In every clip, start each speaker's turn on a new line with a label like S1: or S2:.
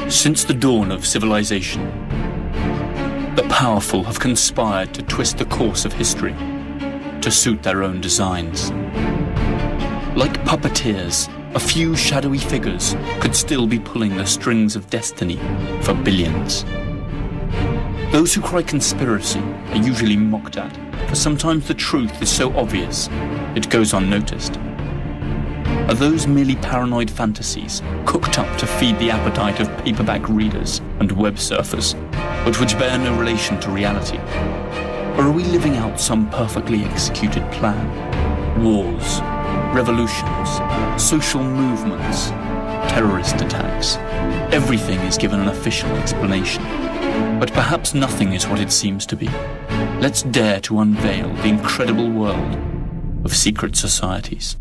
S1: Since the dawn of civilization, the powerful have conspired to twist the course of history to suit their own designs. Like puppeteers, a few shadowy figures could still be pulling the strings of destiny for billions. Those who cry conspiracy are usually mocked at, for sometimes the truth is so obvious it goes unnoticed. Are those merely paranoid fantasies cooked up to feed the appetite of paperback readers and web surfers, but which bear no relation to reality? Or are we living out some perfectly executed plan? Wars, revolutions, social movements, terrorist attacks. Everything is given an official explanation. But perhaps nothing is what it seems to be. Let's dare to unveil the incredible world of secret societies.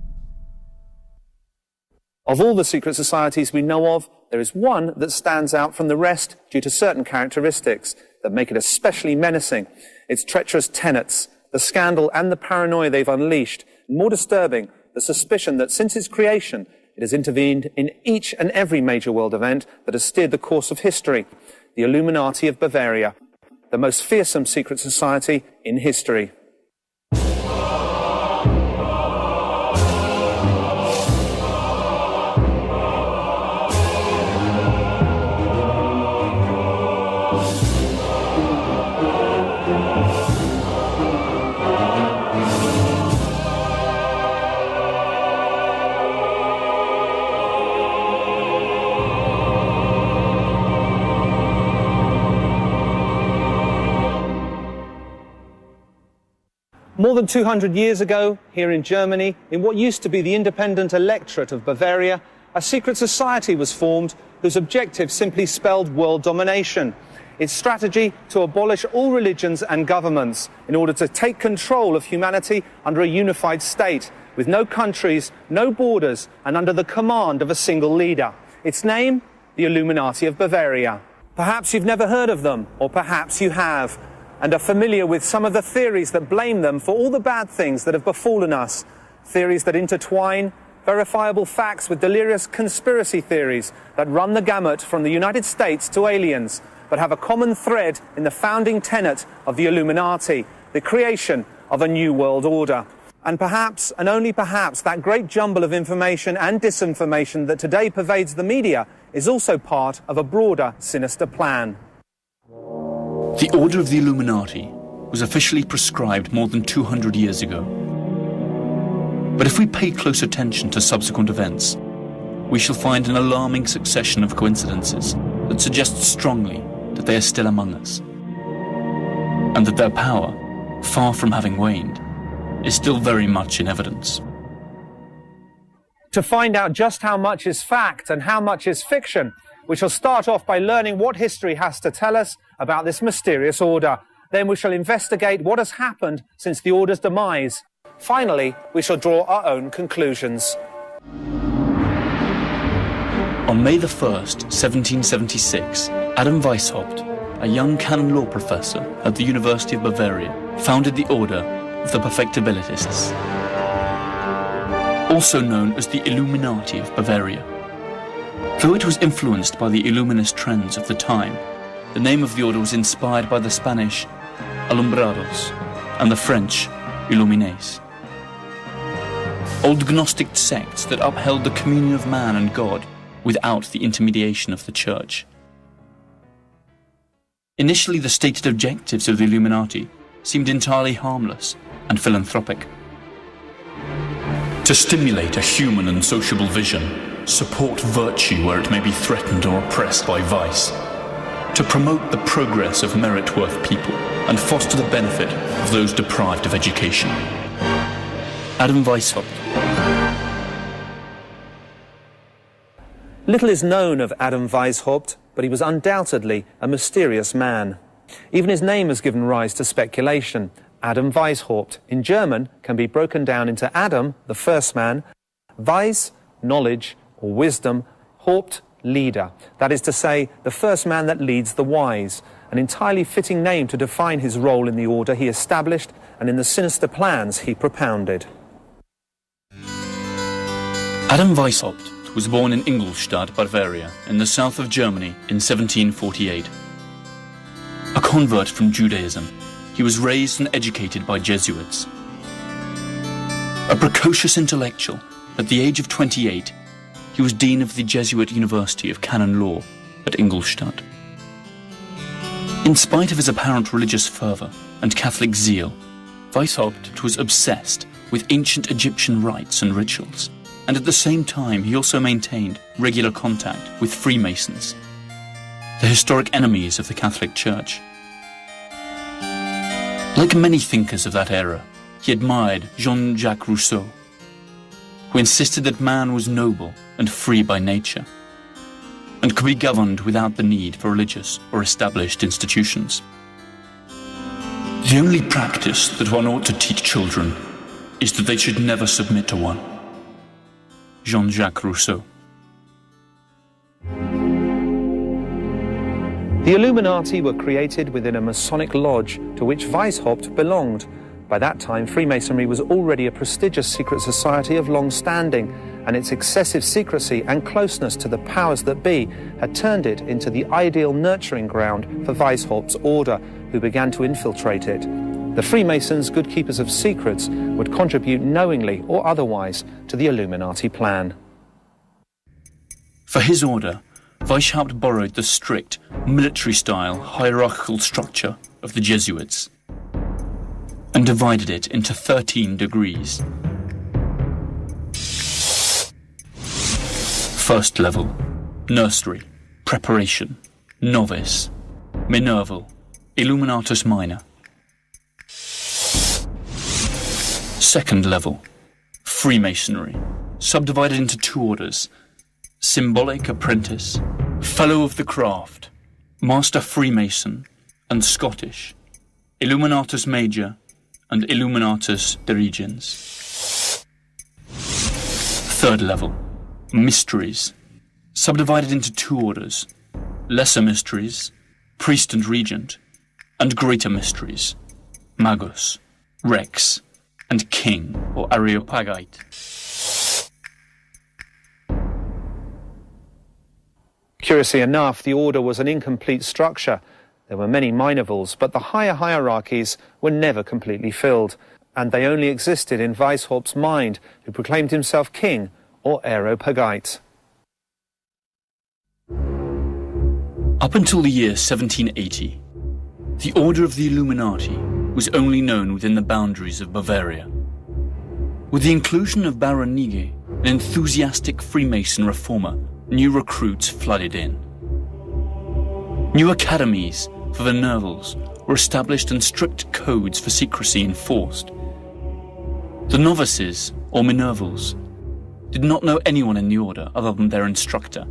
S2: Of all the secret societies we know of, there is one that stands out from the rest due to certain characteristics that make it especially menacing. Its treacherous tenets, the scandal and the paranoia they've unleashed, and more disturbing, the suspicion that since its creation, it has intervened in each and every major world event that has steered the course of history. The Illuminati of Bavaria, the most fearsome secret society in history. More than 200 years ago, here in Germany, in what used to be the independent electorate of Bavaria, a secret society was formed whose objective simply spelled world domination. Its strategy to abolish all religions and governments in order to take control of humanity under a unified state, with no countries, no borders, and under the command of a single leader. Its name, the Illuminati of Bavaria. Perhaps you've never heard of them, or perhaps you have, and are familiar with some of the theories that blame them for all the bad things that have befallen us. Theories that intertwine verifiable facts with delirious conspiracy theories that run the gamut from the United States to aliens, but have a common thread in the founding tenet of the Illuminati, the creation of a new world order. And perhaps, and only perhaps, that great jumble of information and disinformation that today pervades the media is also part of a broader, sinister plan.
S1: The Order of the Illuminati was officially prescribed more than 200 years ago. But if we pay close attention to subsequent events, we shall find an alarming succession of coincidences that suggest strongly that they are still among us, and that their power, far from having waned, is still very much in evidence.
S2: To find out just how much is fact and how much is fiction, we shall start off by learning what history has to tell us about this mysterious order. Then we shall investigate what has happened since the order's demise. Finally, we shall draw our own conclusions.
S1: On May the 1st, 1776, Adam Weishaupt, a young canon law professor at the University of Bavaria, founded the Order of the Perfectibilists, also known as the Illuminati of Bavaria. Though it was influenced by the Illuminist trends of the time, the name of the order was inspired by the Spanish Alumbrados and the French Illumines, old Gnostic sects that upheld the communion of man and God without the intermediation of the Church. Initially, the stated objectives of the Illuminati seemed entirely harmless and philanthropic. To stimulate a human and sociable vision, support virtue where it may be threatened or oppressed by vice, to promote the progress of merit-worth people and foster the benefit of those deprived of education. Adam Weishaupt.
S2: Little is known of Adam Weishaupt, but he was undoubtedly a mysterious man. Even his name has given rise to speculation. Adam Weishaupt, in German, can be broken down into Adam, the first man, Weis, knowledge, or wisdom, Haupt, leader. That is to say, the first man that leads the wise, an entirely fitting name to define his role in the order he established and in the sinister plans he propounded.
S1: Adam Weishaupt was born in Ingolstadt, Bavaria, in the south of Germany in 1748. A convert from Judaism, he was raised and educated by Jesuits. A precocious intellectual, at the age of 28, he was dean of the Jesuit University of Canon Law at Ingolstadt. In spite of his apparent religious fervour and Catholic zeal, Weishaupt was obsessed with ancient Egyptian rites and rituals, and at the same time he also maintained regular contact with Freemasons, the historic enemies of the Catholic Church. Like many thinkers of that era, he admired Jean-Jacques Rousseau, who insisted that man was noble and free by nature, and could be governed without the need for religious or established institutions. The only practice that one ought to teach children is that they should never submit to one. Jean-Jacques Rousseau.
S2: The Illuminati were created within a Masonic lodge to which Weishaupt belonged. By that time, Freemasonry was already a prestigious secret society of long standing, and its excessive secrecy and closeness to the powers that be had turned it into the ideal nurturing ground for Weishaupt's order, who began to infiltrate it. The Freemasons, good keepers of secrets, would contribute knowingly or otherwise to the Illuminati plan.
S1: For his order, Weishaupt borrowed the strict, military-style hierarchical structure of the Jesuits and divided it into 13 degrees. First level, nursery, preparation, novice, Minerval, Illuminatus minor. Second level, Freemasonry, subdivided into 2 orders, Symbolic Apprentice, Fellow of the Craft, Master Freemason, and Scottish, Illuminatus Major, and Illuminatus Dirigens. Third level, Mysteries, subdivided into 2 orders, Lesser Mysteries, Priest and Regent, and Greater Mysteries, Magus, Rex, and King, or Areopagite.
S2: Curiously enough, the order was an incomplete structure. There were many minervals, but the higher hierarchies were never completely filled, and they only existed in Weishaupt's mind, who proclaimed himself king or Areopagite.
S1: Up until the year 1780, the Order of the Illuminati was only known within the boundaries of Bavaria. With the inclusion of Baron Nige, an enthusiastic Freemason reformer, new recruits flooded in. New academies for the Minervals were established and strict codes for secrecy enforced. The novices, or Minervals, did not know anyone in the order other than their instructor.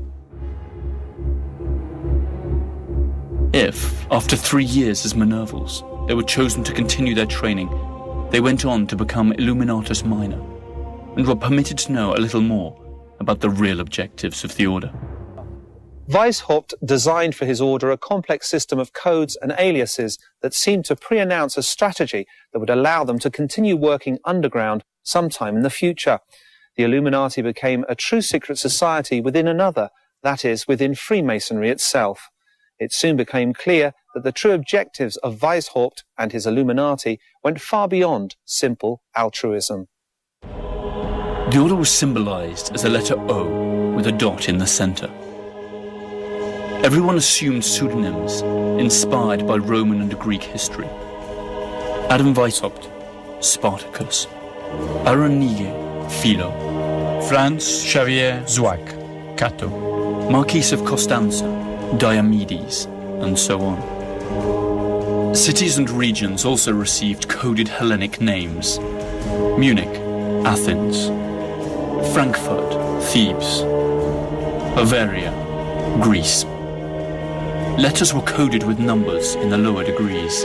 S1: If, after 3 years as Minervals, they were chosen to continue their training, they went on to become Illuminatus Minor, and were permitted to know a little more about the real objectives of the order.
S2: Weishaupt designed for his order a complex system of codes and aliases that seemed to pre-announce a strategy that would allow them to continue working underground sometime in the future. The Illuminati became a true secret society within another, that is, within Freemasonry itself. It soon became clear that the true objectives of Weishaupt and his Illuminati went far beyond simple altruism.
S1: The order was symbolized as a letter O with a dot in the center. Everyone assumed pseudonyms inspired by Roman and Greek history. Adam Weishaupt, Spartacus. Baron Nige, Philo.
S3: Franz Xavier Zwack, Cato.
S1: Marquis of Constanza, Diomedes, and so on. Cities and regions also received coded Hellenic names. Munich, Athens. Frankfurt, Thebes. Bavaria, Greece. Letters were coded with numbers in the lower degrees,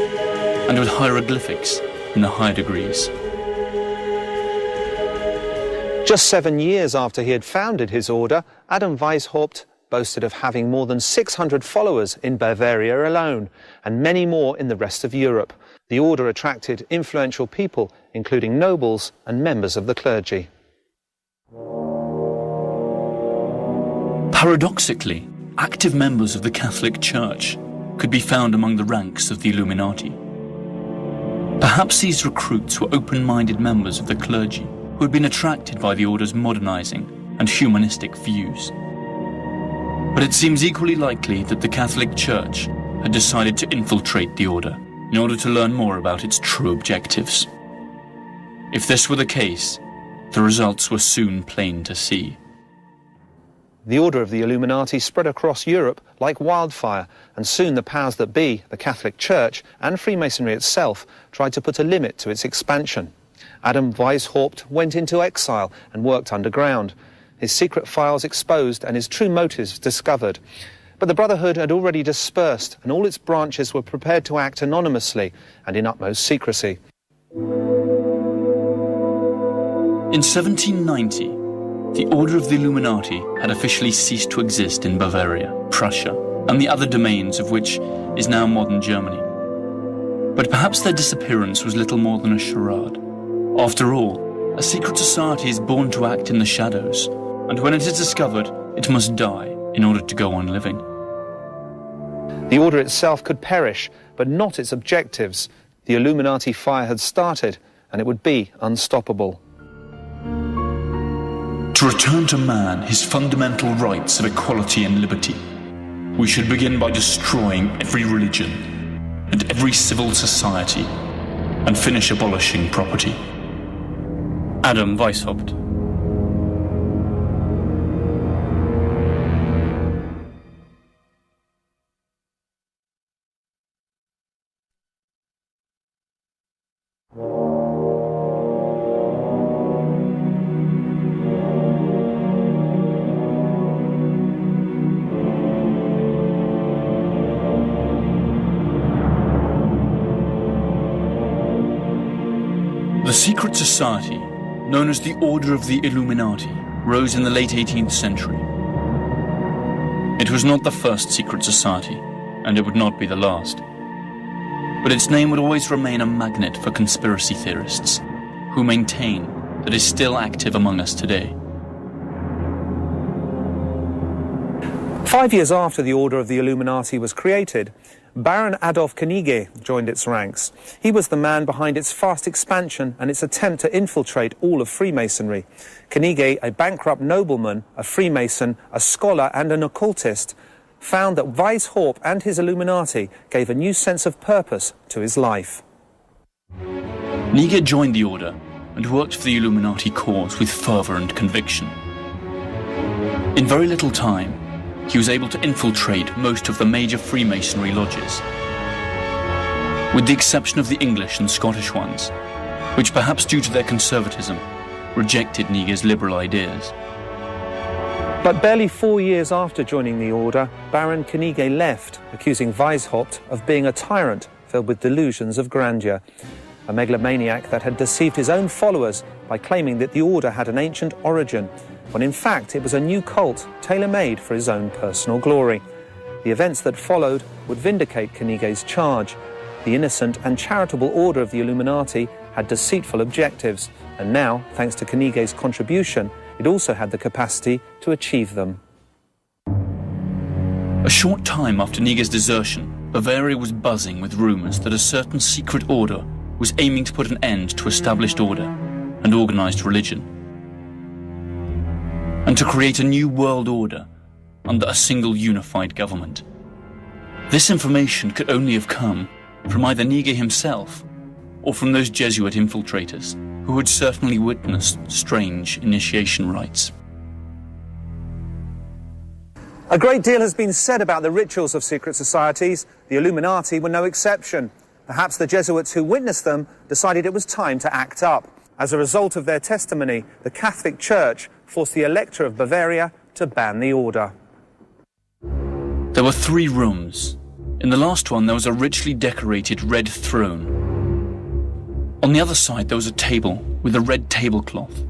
S1: and with hieroglyphics in the higher degrees.
S2: Just 7 years after he had founded his order, Adam Weishaupt boasted of having more than 600 followers in Bavaria alone, and many more in the rest of Europe. The order attracted influential people, including nobles and members of the clergy.
S1: Paradoxically, active members of the Catholic Church could be found among the ranks of the Illuminati. Perhaps these recruits were open-minded members of the clergy who had been attracted by the order's modernizing and humanistic views. But it seems equally likely that the Catholic Church had decided to infiltrate the order in order to learn more about its true objectives. If this were the case, the results were soon plain to see.
S2: The order of the Illuminati spread across Europe like wildfire, and soon the powers that be, the Catholic Church and Freemasonry itself, tried to put a limit to its expansion. Adam Weishaupt went into exile and worked underground, his secret files exposed and his true motives discovered. But the Brotherhood had already dispersed, and all its branches were prepared to act anonymously and in utmost secrecy.
S1: In 1790, the Order of the Illuminati had officially ceased to exist in Bavaria, Prussia, and the other domains of which is now modern Germany. But perhaps their disappearance was little more than a charade. After all, a secret society is born to act in the shadows, and when it is discovered, it must die in order to go on living.
S2: The order itself could perish, but not its objectives. The Illuminati fire had started, and it would be unstoppable.
S1: To return to man his fundamental rights of equality and liberty, we should begin by destroying every religion and every civil society and finish abolishing property. Adam Weishaupt. The secret society, known as the Order of the Illuminati, rose in the late 18th century. It was not the first secret society, and it would not be the last. But its name would always remain a magnet for conspiracy theorists, who maintain that it is still active among us today.
S2: 5 years after the Order of the Illuminati was created, Baron Adolf Knigge joined its ranks. He was the man behind its fast expansion and its attempt to infiltrate all of Freemasonry. Knigge, a bankrupt nobleman, a Freemason, a scholar and an occultist, found that Weishaupt and his Illuminati gave a new sense of purpose to his life.
S1: Knigge joined the order and worked for the Illuminati cause with fervour and conviction. In very little time, he was able to infiltrate most of the major Freemasonry lodges, with the exception of the English and Scottish ones, which perhaps due to their conservatism, rejected Knigge's liberal ideas.
S2: But barely 4 years after joining the order, Baron Knigge left, accusing Weishaupt of being a tyrant filled with delusions of grandeur, a megalomaniac that had deceived his own followers by claiming that the order had an ancient origin, when in fact it was a new cult tailor-made for his own personal glory. The events that followed would vindicate Knigge's charge. The innocent and charitable order of the Illuminati had deceitful objectives, and now, thanks to Knigge's contribution, it also had the capacity to achieve them.
S1: A short time after Knigge's desertion, Bavaria was buzzing with rumours that a certain secret order was aiming to put an end to established order and organised religion, and to create a new world order under a single unified government. This information could only have come from either Knigge himself or from those Jesuit infiltrators who had certainly witnessed strange initiation rites.
S2: A great deal has been said about the rituals of secret societies. The Illuminati were no exception. Perhaps the Jesuits who witnessed them decided it was time to act up. As a result of their testimony, the Catholic Church forced the Elector of Bavaria to ban the order.
S1: There were 3 rooms. In the last one there was a richly decorated red throne. On the other side there was a table with a red tablecloth,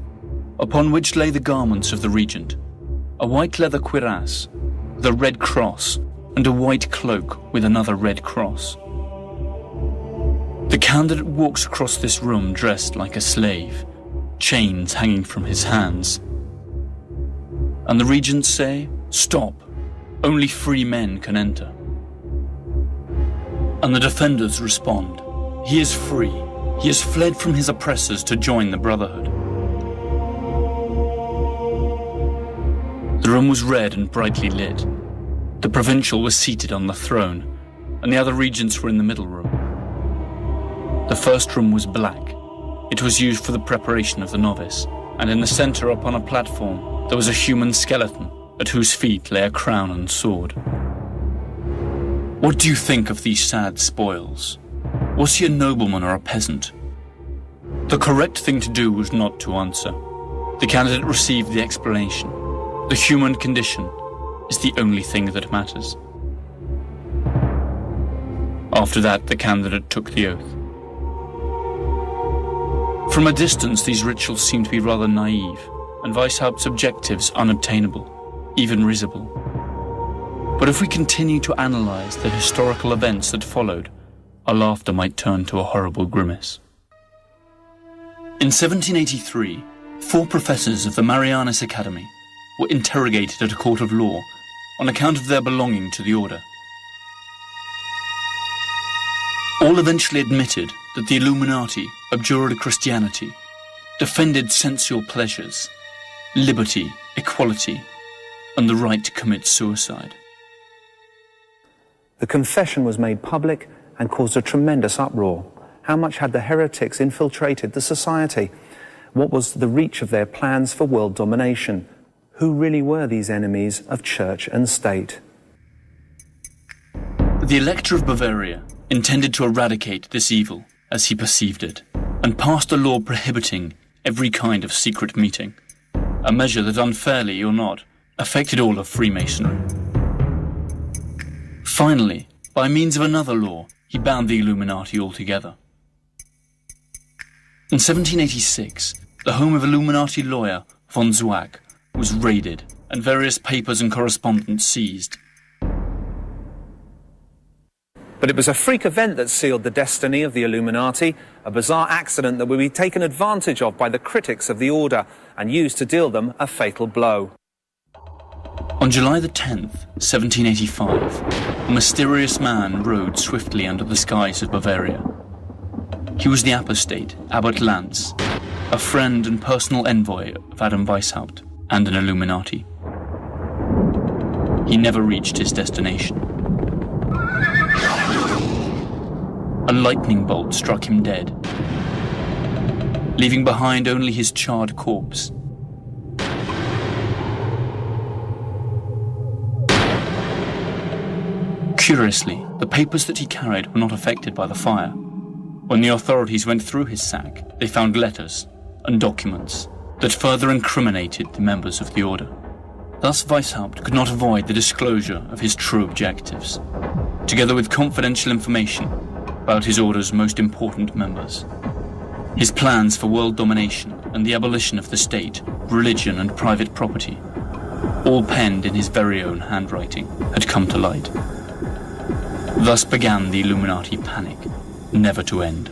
S1: upon which lay the garments of the regent, a white leather cuirass with a red cross and a white cloak with another red cross. The candidate walks across this room dressed like a slave, chains hanging from his hands. And the regents say "Stop! Only free men can enter." And the defenders respond, "He is free. He has fled from his oppressors to join the Brotherhood." The room was red and brightly lit. The provincial was seated on the throne, and the other regents were in the middle room. The first room was black. It was used for the preparation of the novice, and in the centre upon a platform there was a human skeleton, at whose feet lay a crown and sword. What do you think of these sad spoils? Was he a nobleman or a peasant? The correct thing to do was not to answer. The candidate received the explanation. The human condition is the only thing that matters. After that, the candidate took the oath. From a distance, these rituals seem to be rather naive, and Weishaupt's objectives unobtainable, even risible. But if we continue to analyze the historical events that followed, our laughter might turn to a horrible grimace. In 1783, 4 professors of the Marianus Academy were interrogated at a court of law on account of their belonging to the order. All eventually admitted that the Illuminati abjured Christianity, defended sensual pleasures, liberty, equality, and the right to commit suicide.
S2: The confession was made public and caused a tremendous uproar. How much had the heretics infiltrated the society? What was the reach of their plans for world domination? Who really were these enemies of church and state?
S1: The Elector of Bavaria intended to eradicate this evil as he perceived it, and passed a law prohibiting every kind of secret meeting, a measure that, unfairly or not, affected all of Freemasonry. Finally, by means of another law, he banned the Illuminati altogether. In 1786, the home of Illuminati lawyer von Zwack was raided and various papers and correspondence seized.
S2: But it was a freak event that sealed the destiny of the Illuminati, a bizarre accident that would be taken advantage of by the critics of the order and used to deal them a fatal blow.
S1: On July the 10th, 1785, a mysterious man rode swiftly under the skies of Bavaria. He was the apostate, Abbot Lanz, a friend and personal envoy of Adam Weishaupt, and an Illuminati. He never reached his destination. A lightning bolt struck him dead, leaving behind only his charred corpse. Curiously, the papers that he carried were not affected by the fire. When the authorities went through his sack, they found letters and documents that further incriminated the members of the order. Thus Weishaupt could not avoid the disclosure of his true objectives, together with confidential information about his order's most important members. His plans for world domination and the abolition of the state, religion and private property, all penned in his very own handwriting, had come to light. Thus began the Illuminati panic, never to end.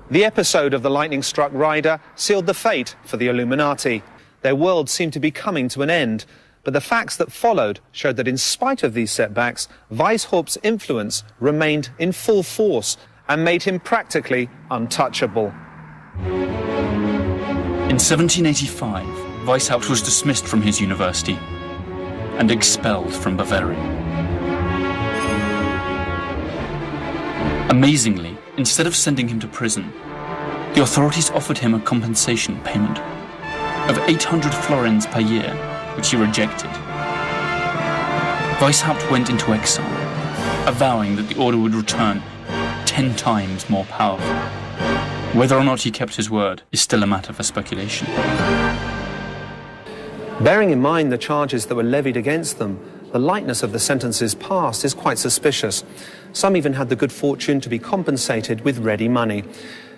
S2: The episode of the lightning-struck rider sealed the fate for the Illuminati. Their world seemed to be coming to an end, but the facts that followed showed that in spite of these setbacks, Weishaupt's influence remained in full force and made him practically untouchable.
S1: In 1785, Weishaupt was dismissed from his university and expelled from Bavaria. Amazingly, instead of sending him to prison, the authorities offered him a compensation payment of 800 florins per year, which he rejected. Weishaupt went into exile, avowing that the order would return 10 times more powerful. Whether or not he kept his word is still a matter for speculation.
S2: Bearing in mind the charges that were levied against them, the lightness of the sentences passed is quite suspicious. Some even had the good fortune to be compensated with ready money.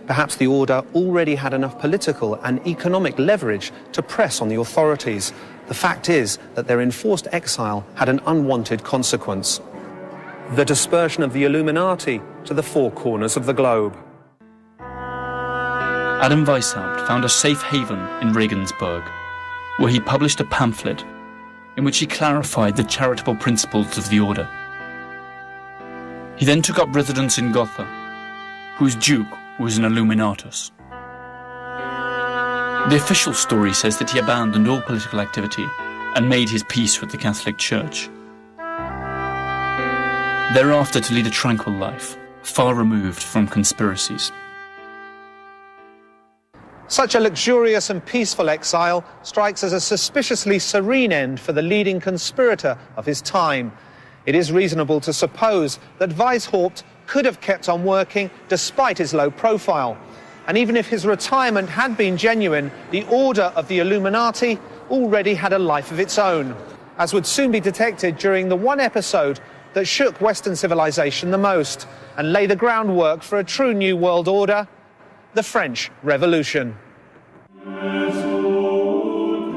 S2: Perhaps the order already had enough political and economic leverage to press on the authorities. The fact is that their enforced exile had an unwanted consequence: the dispersion of the Illuminati to the 4 corners of the globe.
S1: Adam Weishaupt found a safe haven in Regensburg, where he published a pamphlet in which he clarified the charitable principles of the order. He then took up residence in Gotha, whose duke was an Illuminatus. The official story says that he abandoned all political activity and made his peace with the Catholic Church. Thereafter to lead a tranquil life, far removed from conspiracies.
S2: Such a luxurious and peaceful exile strikes as a suspiciously serene end for the leading conspirator of his time. It is reasonable to suppose that Weishaupt could have kept on working despite his low profile. And even if his retirement had been genuine, the Order of the Illuminati already had a life of its own, as would soon be detected during the one episode that shook Western civilization the most and lay the groundwork for a true new world order: the French Revolution.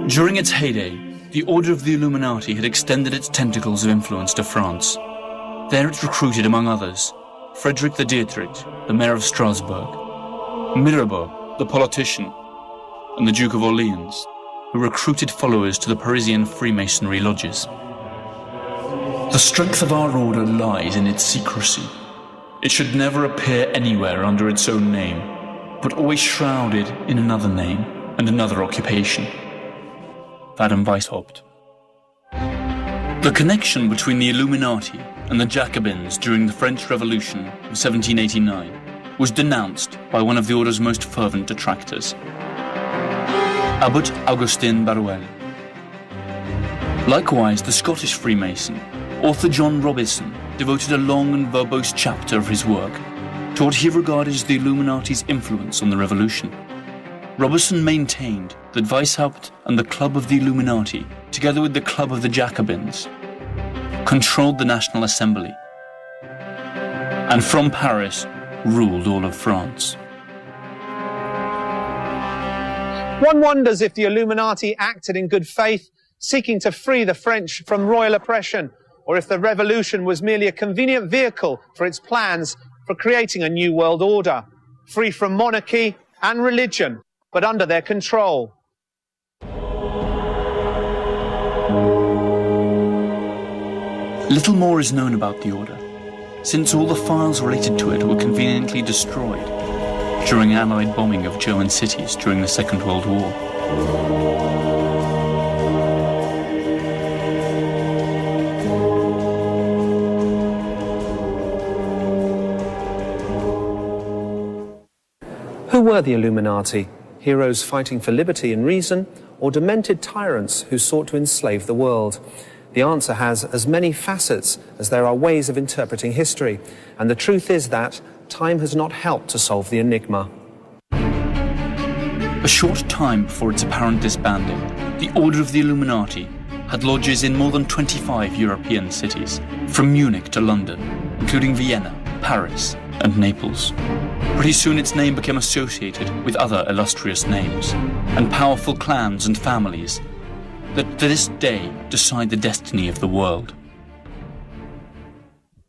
S1: During its heyday, the Order of the Illuminati had extended its tentacles of influence to France. There it recruited, among others, Frederick the Dietrich, the mayor of Strasbourg, Mirabeau, the politician, and the Duke of Orleans, who recruited followers to the Parisian Freemasonry lodges. The strength of our order lies in its secrecy. It should never appear anywhere under its own name, but always shrouded in another name and another occupation. Adam Weishaupt. The connection between the Illuminati and the Jacobins during the French Revolution of 1789 was denounced by one of the order's most fervent detractors, Abbot Augustin Barruel. Likewise, the Scottish Freemason, author John Robison, devoted a long and verbose chapter of his work to what he regarded as the Illuminati's influence on the revolution. Robison maintained that Weishaupt and the Club of the Illuminati, together with the Club of the Jacobins, controlled the National Assembly, and from Paris ruled all of France.
S2: One wonders if the Illuminati acted in good faith, seeking to free the French from royal oppression, or if the revolution was merely a convenient vehicle for its plans for creating a new world order, free from monarchy and religion, but under their control.
S1: Little more is known about the order, since all the files related to it were conveniently destroyed during Allied bombing of German cities during the Second World War.
S2: Who were the Illuminati? Heroes fighting for liberty and reason, or demented tyrants who sought to enslave the world? The answer has as many facets as there are ways of interpreting history, and the truth is that time has not helped to solve the enigma.
S1: A short time before its apparent disbanding, the Order of the Illuminati had lodges in more than 25 European cities, from Munich to London, including Vienna, Paris, and Naples. Pretty soon its name became associated with other illustrious names, and powerful clans and families that to this day decide the destiny of the world.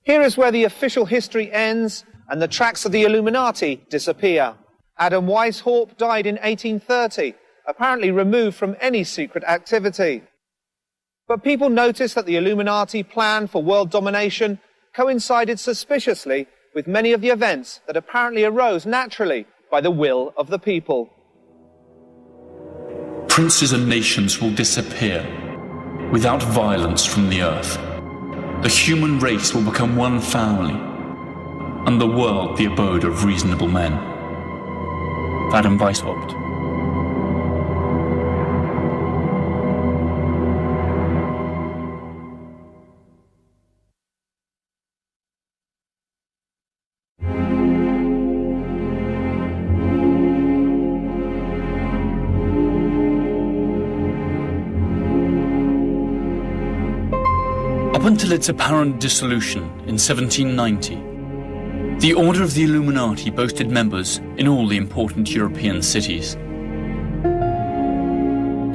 S2: Here is where the official history ends and the tracks of the Illuminati disappear. Adam Weishaupt died in 1830, apparently removed from any secret activity. But people noticed that the Illuminati plan for world domination coincided suspiciously with many of the events that apparently arose naturally by the will of the people.
S1: Princes and nations will disappear without violence from the earth. The human race will become one family, and the world the abode of reasonable men. Adam Weishaupt. Up until its apparent dissolution in 1790, the Order of the Illuminati boasted members in all the important European cities.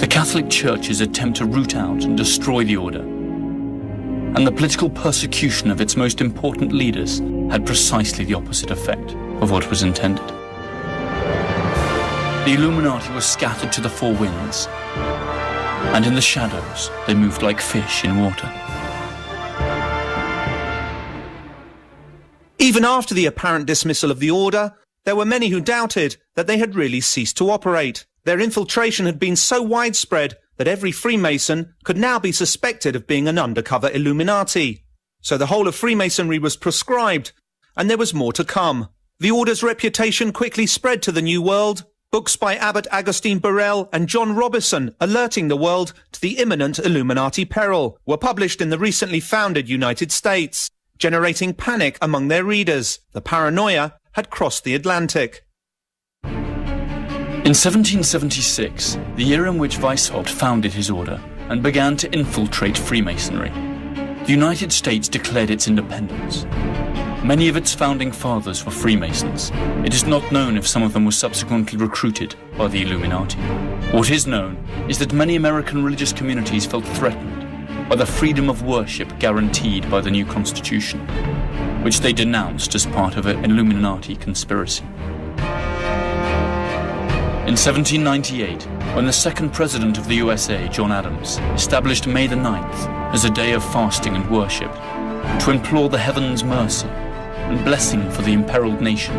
S1: The Catholic Church's attempt to root out and destroy the Order, and the political persecution of its most important leaders had precisely the opposite effect of what was intended. The Illuminati was scattered to the four winds, and in the shadows they moved like fish in water.
S2: Even after the apparent dismissal of the order, there were many who doubted that they had really ceased to operate. Their infiltration had been so widespread that every Freemason could now be suspected of being an undercover Illuminati. So the whole of Freemasonry was proscribed, and there was more to come. The order's reputation quickly spread to the New World. Books by Abbot Augustine Burrell and John Robison alerting the world to the imminent Illuminati peril were published in the recently founded United States, generating panic among their readers. The paranoia had crossed the Atlantic.
S1: In 1776, the year in which Weishaupt founded his order and began to infiltrate Freemasonry, the United States declared its independence. Many of its founding fathers were Freemasons. It is not known if some of them were subsequently recruited by the Illuminati. What is known is that many American religious communities felt threatened by the freedom of worship guaranteed by the new Constitution, which they denounced as part of an Illuminati conspiracy. In 1798, when the second president of the USA, John Adams, established May the 9th as a day of fasting and worship to implore the heavens' mercy and blessing for the imperiled nation,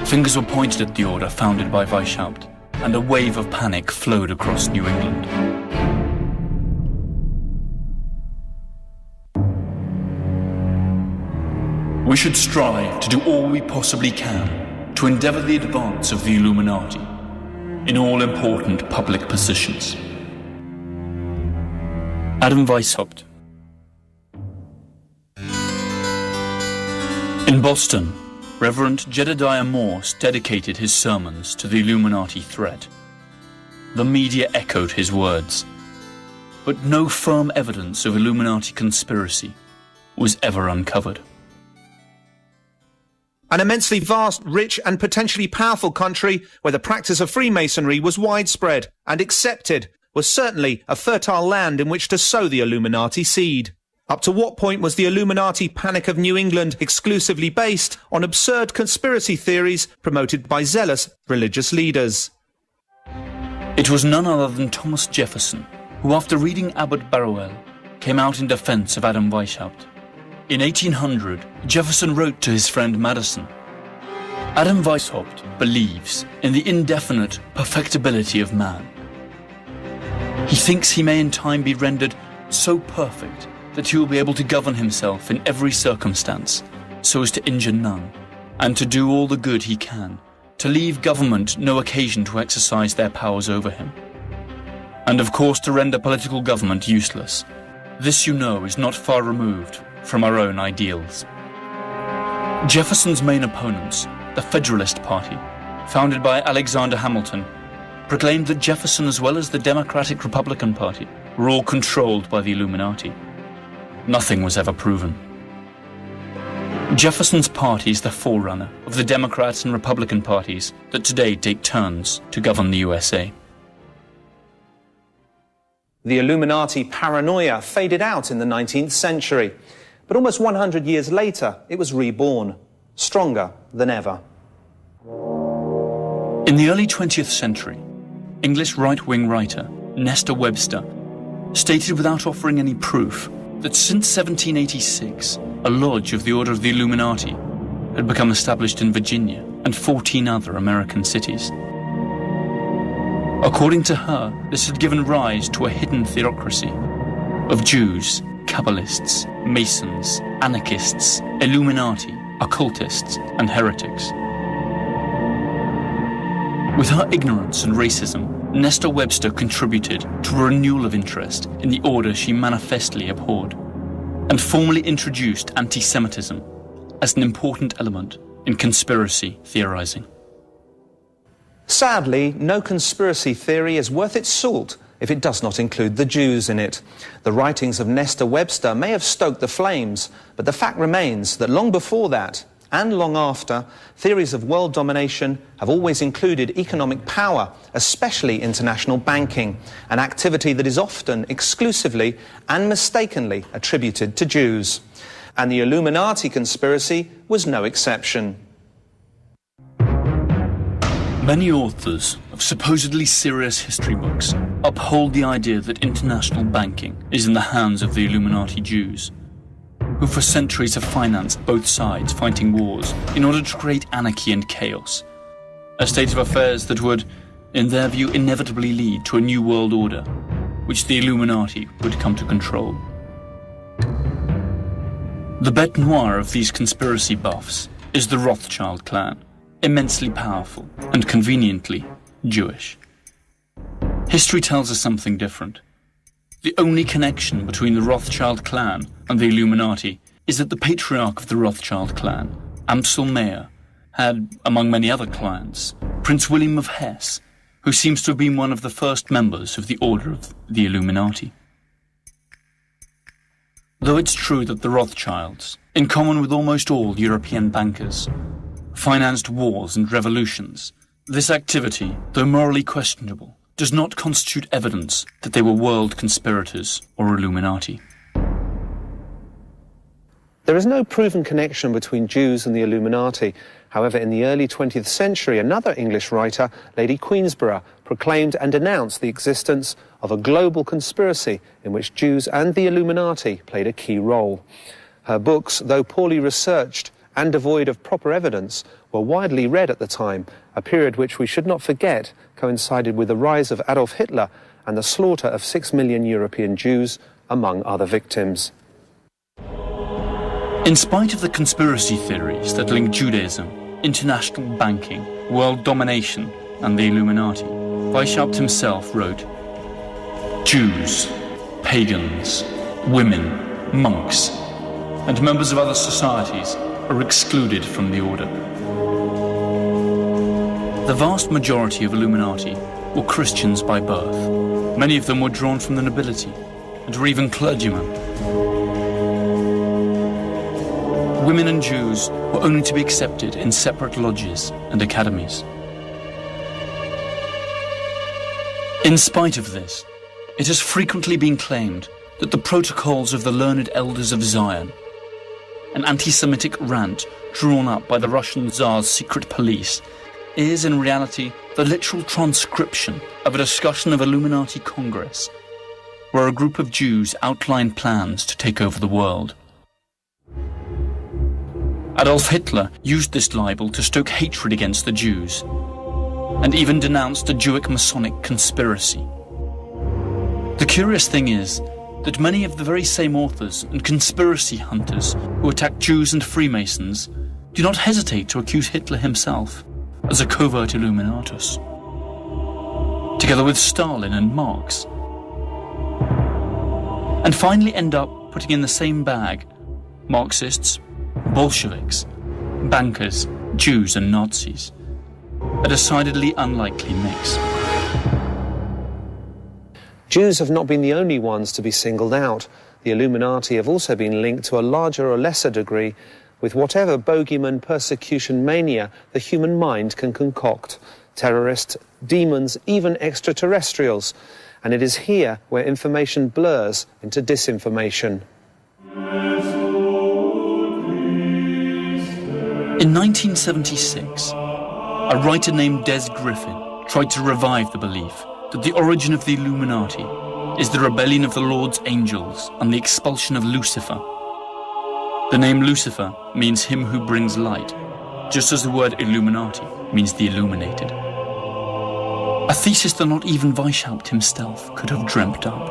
S1: fingers were pointed at the order founded by Weishaupt, and a wave of panic flowed across New England. We should strive to do all we possibly can to endeavour the advance of the Illuminati in all important public positions. Adam Weishaupt. In Boston, Reverend Jedediah Morse dedicated his sermons to the Illuminati threat. The media echoed his words, but no firm evidence of Illuminati conspiracy was ever uncovered.
S2: An immensely vast, rich and potentially powerful country where the practice of Freemasonry was widespread and accepted was certainly a fertile land in which to sow the Illuminati seed. Up to what point was the Illuminati panic of New England exclusively based on absurd conspiracy theories promoted by zealous religious leaders?
S1: It was none other than Thomas Jefferson who, after reading Abbot Barrowell, came out in defense of Adam Weishaupt. In 1800, Jefferson wrote to his friend Madison, "Adam Weishaupt believes in the indefinite perfectibility of man. He thinks he may in time be rendered so perfect that he will be able to govern himself in every circumstance, so as to injure none, and to do all the good he can, to leave government no occasion to exercise their powers over him, and of course to render political government useless. This, you know, is not far removed from our own ideals." Jefferson's main opponents, the Federalist Party, founded by Alexander Hamilton, proclaimed that Jefferson, as well as the Democratic Republican Party, were all controlled by the Illuminati. Nothing was ever proven. Jefferson's party is the forerunner of the Democrats and Republican parties that today take turns to govern the USA.
S2: The Illuminati paranoia faded out in the 19th century, but almost 100 years later it was reborn, stronger than ever.
S1: In the early 20th century, English right-wing writer Nestor Webster stated without offering any proof that since 1786, a lodge of the Order of the Illuminati had become established in Virginia and 14 other American cities. According to her, this had given rise to a hidden theocracy of Jews, Kabbalists, Masons, anarchists, Illuminati, occultists, and heretics. With her ignorance and racism, Nestor Webster contributed to a renewal of interest in the order she manifestly abhorred, and formally introduced anti-Semitism as an important element in conspiracy theorizing.
S2: Sadly, no conspiracy theory is worth its salt if it does not include the Jews in it. The writings of Nestor Webster may have stoked the flames, but the fact remains that long before that, and long after, theories of world domination have always included economic power, especially international banking, an activity that is often exclusively and mistakenly attributed to Jews. And the Illuminati conspiracy was no exception.
S1: Many authors of of supposedly serious history books uphold the idea that international banking is in the hands of the Illuminati Jews, who for centuries have financed both sides fighting wars in order to create anarchy and chaos, a state of affairs that would, in their view, inevitably lead to a new world order, which the Illuminati would come to control. The bête noire of these conspiracy buffs is the Rothschild clan, immensely powerful and conveniently Jewish. History tells us something different. The only connection between the Rothschild clan and the Illuminati is that the patriarch of the Rothschild clan, Amsel Meyer, had, among many other clients, Prince William of Hesse, who seems to have been one of the first members of the Order of the Illuminati. Though it's true that the Rothschilds, in common with almost all European bankers, financed wars and revolutions, this activity, though morally questionable, does not constitute evidence that they were world conspirators or Illuminati.
S2: There is no proven connection between Jews and the Illuminati. However, in the early 20th century, another English writer, Lady Queensborough, proclaimed and denounced the existence of a global conspiracy in which Jews and the Illuminati played a key role. Her books, though poorly researched and devoid of proper evidence, were widely read at the time, a period which we should not forget coincided with the rise of Adolf Hitler and the slaughter of 6 million European Jews, among other victims.
S1: In spite of the conspiracy theories that link Judaism, international banking, world domination, and the Illuminati, Weishaupt himself wrote, "Jews, pagans, women, monks, and members of other societies are excluded from the order." The vast majority of Illuminati were Christians by birth. Many of them were drawn from the nobility, and were even clergymen. Women and Jews were only to be accepted in separate lodges and academies. In spite of this, it has frequently been claimed that the protocols of the learned elders of Zion, an anti-Semitic rant drawn up by the Russian Tsar's secret police, is in reality the literal transcription of a discussion of Illuminati Congress, where a group of Jews outlined plans to take over the world. Adolf Hitler used this libel to stoke hatred against the Jews, and even denounced a Jewish Masonic conspiracy. The curious thing is that many of the very same authors and conspiracy hunters who attack Jews and Freemasons do not hesitate to accuse Hitler himself as a covert Illuminatus, together with Stalin and Marx, and finally end up putting in the same bag Marxists, Bolsheviks, bankers, Jews and Nazis, a decidedly unlikely mix.
S2: Jews have not been the only ones to be singled out. The Illuminati have also been linked to a larger or lesser degree with whatever bogeyman persecution mania the human mind can concoct. Terrorists, demons, even extraterrestrials. And it is here where information blurs into disinformation.
S1: In 1976, a writer named Des Griffin tried to revive the belief that the origin of the Illuminati is the rebellion of the Lord's angels and the expulsion of Lucifer. The name Lucifer means him who brings light, just as the word Illuminati means the illuminated. A thesis that not even Weishaupt himself could have dreamt up.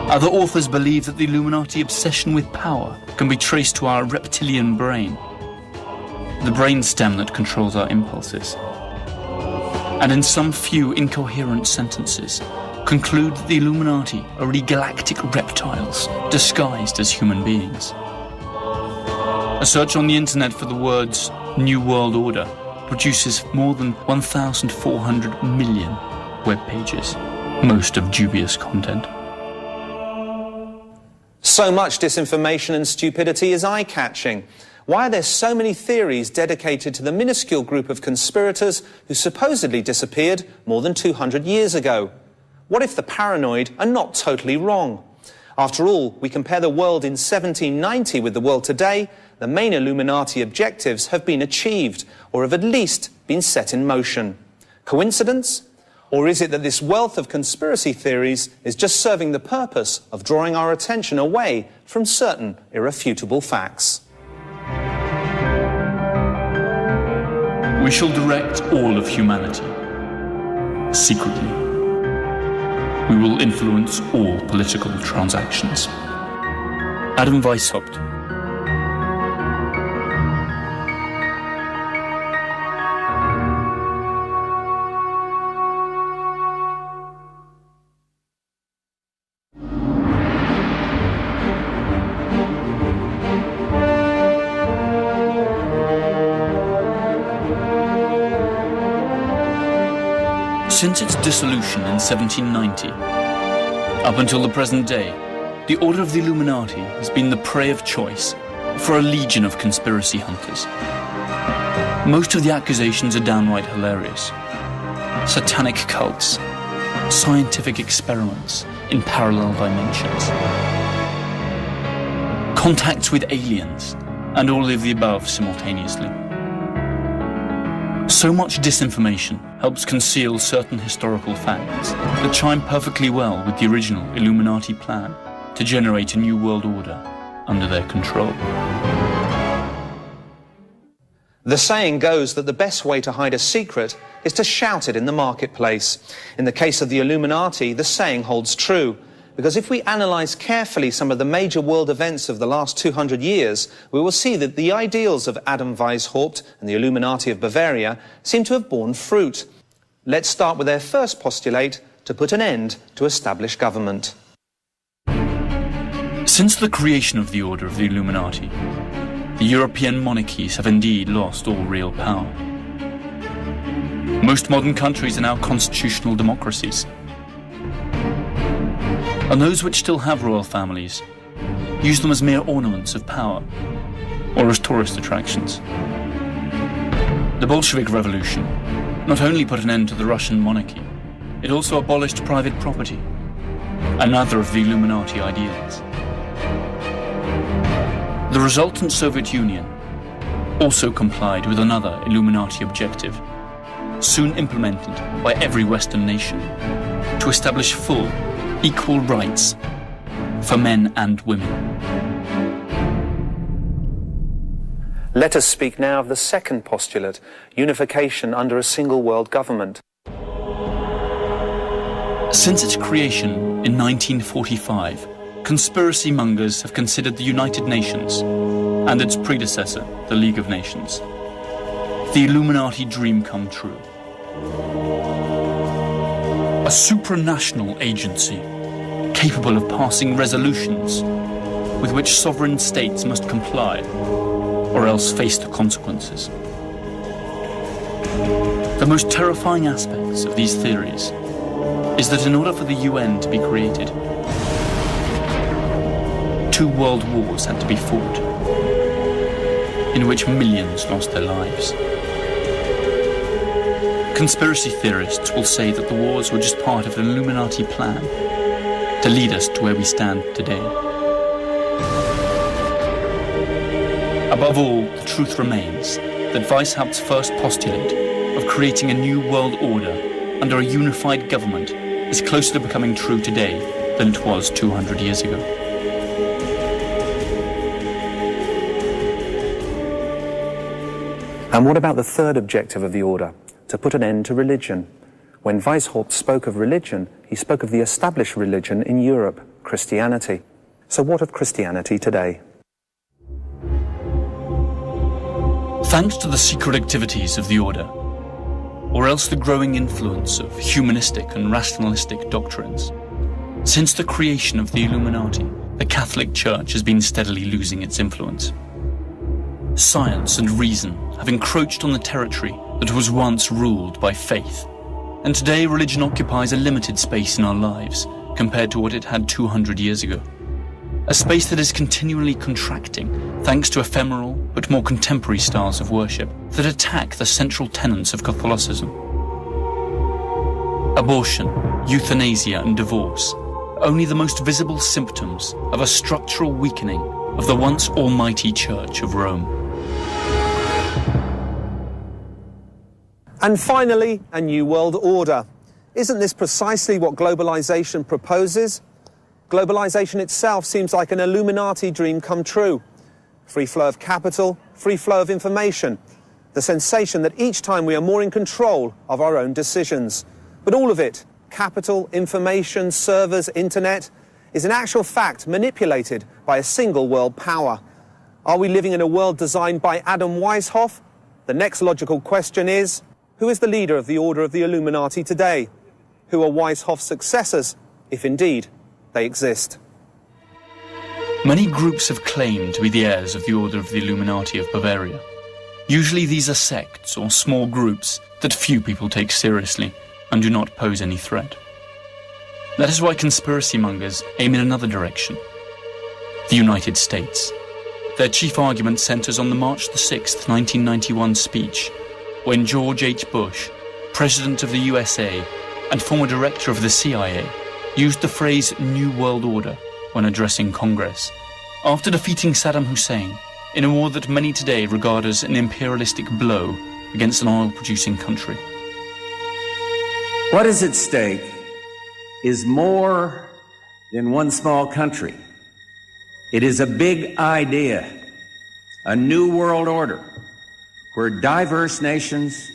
S1: Other authors believe that the Illuminati obsession with power can be traced to our reptilian brain, the brainstem that controls our impulses, and in some few incoherent sentences conclude that the Illuminati are really galactic reptiles disguised as human beings. A search on the internet for the words New World Order produces more than 1,400 million web pages, most of dubious content.
S2: So much disinformation and stupidity is eye-catching. Why are there so many theories dedicated to the minuscule group of conspirators who supposedly disappeared more than 200 years ago? What if the paranoid are not totally wrong? After all, we compare the world in 1790 with the world today, the main Illuminati objectives have been achieved, or have at least been set in motion. Coincidence? Or is it that this wealth of conspiracy theories is just serving the purpose of drawing our attention away from certain irrefutable facts?
S1: We shall direct all of humanity, secretly. We will influence all political transactions. Adam Weishaupt. Since its dissolution in 1790, up until the present day, the Order of the Illuminati has been the prey of choice for a legion of conspiracy hunters. Most of the accusations are downright hilarious. Satanic cults, scientific experiments in parallel dimensions, contacts with aliens, and all of the above simultaneously. So much disinformation helps conceal certain historical facts that chime perfectly well with the original Illuminati plan to generate a new world order under their control.
S2: The saying goes that the best way to hide a secret is to shout it in the marketplace. In the case of the Illuminati, the saying holds true, because if we analyse carefully some of the major world events of the last 200 years, we will see that the ideals of Adam Weishaupt and the Illuminati of Bavaria seem to have borne fruit. Let's start with their first postulate to put an end to established government.
S1: Since the creation of the Order of the Illuminati, the European monarchies have indeed lost all real power. Most modern countries are now constitutional democracies. And those which still have royal families use them as mere ornaments of power or as tourist attractions. The Bolshevik Revolution not only put an end to the Russian monarchy, it also abolished private property, another of the Illuminati ideals. The resultant Soviet Union also complied with another Illuminati objective, soon implemented by every Western nation, to establish full, equal rights for men and women.
S2: Let us speak now of the second postulate, unification under a single world government.
S1: Since its creation in 1945, conspiracy mongers have considered the United Nations and its predecessor, the League of Nations, the Illuminati dream come true. A supranational agency capable of passing resolutions with which sovereign states must comply or else face the consequences. The most terrifying aspects of these theories is that in order for the UN to be created, 2 world wars had to be fought, in which millions lost their lives. Conspiracy theorists will say that the wars were just part of an Illuminati plan to lead us to where we stand today. Above all, the truth remains that Weishaupt's first postulate of creating a new world order under a unified government is closer to becoming true today than it was 200 years ago.
S2: And what about the third objective of the order? To put an end to religion. When Weishaupt spoke of religion, he spoke of the established religion in Europe, Christianity. So what of Christianity today?
S1: Thanks to the secret activities of the Order, or else the growing influence of humanistic and rationalistic doctrines, since the creation of the Illuminati, the Catholic Church has been steadily losing its influence. Science and reason have encroached on the territory that was once ruled by faith, and today religion occupies a limited space in our lives compared to what it had 200 years ago. A space that is continually contracting thanks to ephemeral but more contemporary styles of worship that attack the central tenets of Catholicism. Abortion, euthanasia and divorce only the most visible symptoms of a structural weakening of the once almighty Church of Rome.
S2: And finally, a new world order. Isn't this precisely what globalization proposes? Globalization itself seems like an Illuminati dream come true. Free flow of capital, free flow of information. The sensation that each time we are more in control of our own decisions. But all of it, capital, information, servers, internet, is in actual fact manipulated by a single world power. Are we living in a world designed by Adam Weishaupt? The next logical question is, who is the leader of the Order of the Illuminati today? Who are Weishaupt's successors, if indeed they exist?
S1: Many groups have claimed to be the heirs of the Order of the Illuminati of Bavaria. Usually these are sects or small groups that few people take seriously and do not pose any threat. That is why conspiracy mongers aim in another direction. The United States. Their chief argument centers on the March 6, 1991 speech, when George H. Bush, President of the USA and former director of the CIA, used the phrase New World Order when addressing Congress, after defeating Saddam Hussein in a war that many today regard as an imperialistic blow against an oil-producing country.
S4: What is at stake is more than one small country. It is a big idea, a new world order, where diverse nations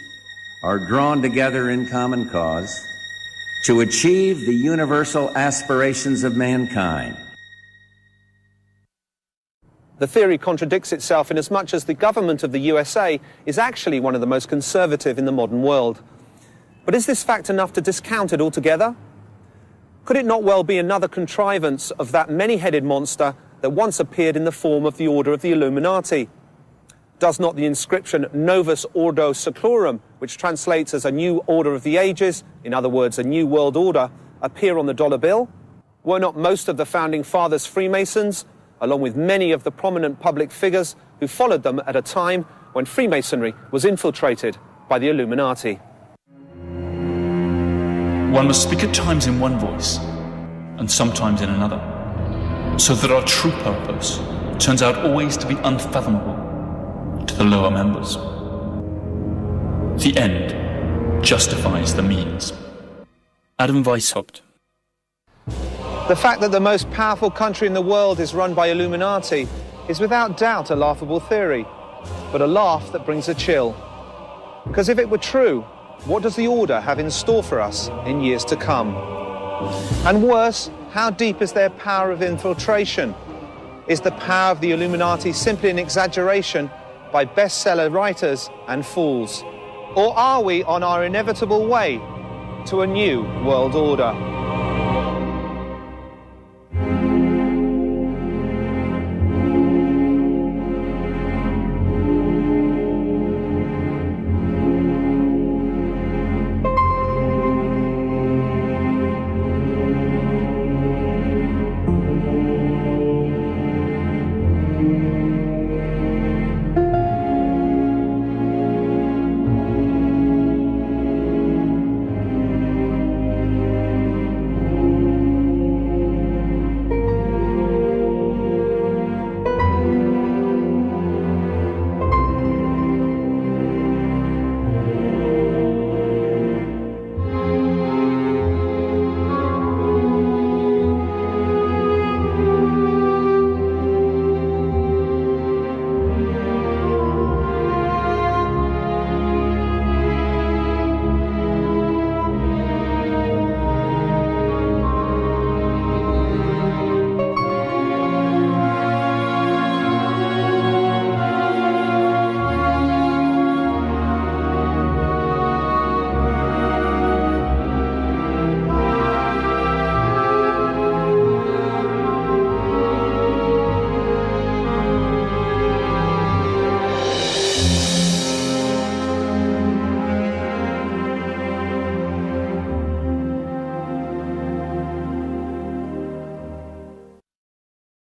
S4: are drawn together in common cause to achieve the universal aspirations of mankind.
S2: The theory contradicts itself in as much as the government of the USA is actually one of the most conservative in the modern world. But is this fact enough to discount it altogether? Could it not well be another contrivance of that many-headed monster that once appeared in the form of the Order of the Illuminati? Does not the inscription Novus Ordo Seclorum, which translates as a new order of the ages, in other words, a new world order, appear on the dollar bill? Were not most of the founding fathers Freemasons, along with many of the prominent public figures who followed them at a time when Freemasonry was infiltrated by the Illuminati?
S1: One must speak at times in one voice, and sometimes in another, so that our true purpose turns out always to be unfathomable to the lower members. The end justifies the means. Adam Weishaupt.
S2: The fact that the most powerful country in the world is run by Illuminati is without doubt a laughable theory, but a laugh that brings a chill. Because if it were true, what does the Order have in store for us in years to come? And worse, how deep is their power of infiltration? Is the power of the Illuminati simply an exaggeration by bestseller writers and fools? Or are we on our inevitable way to a new world order?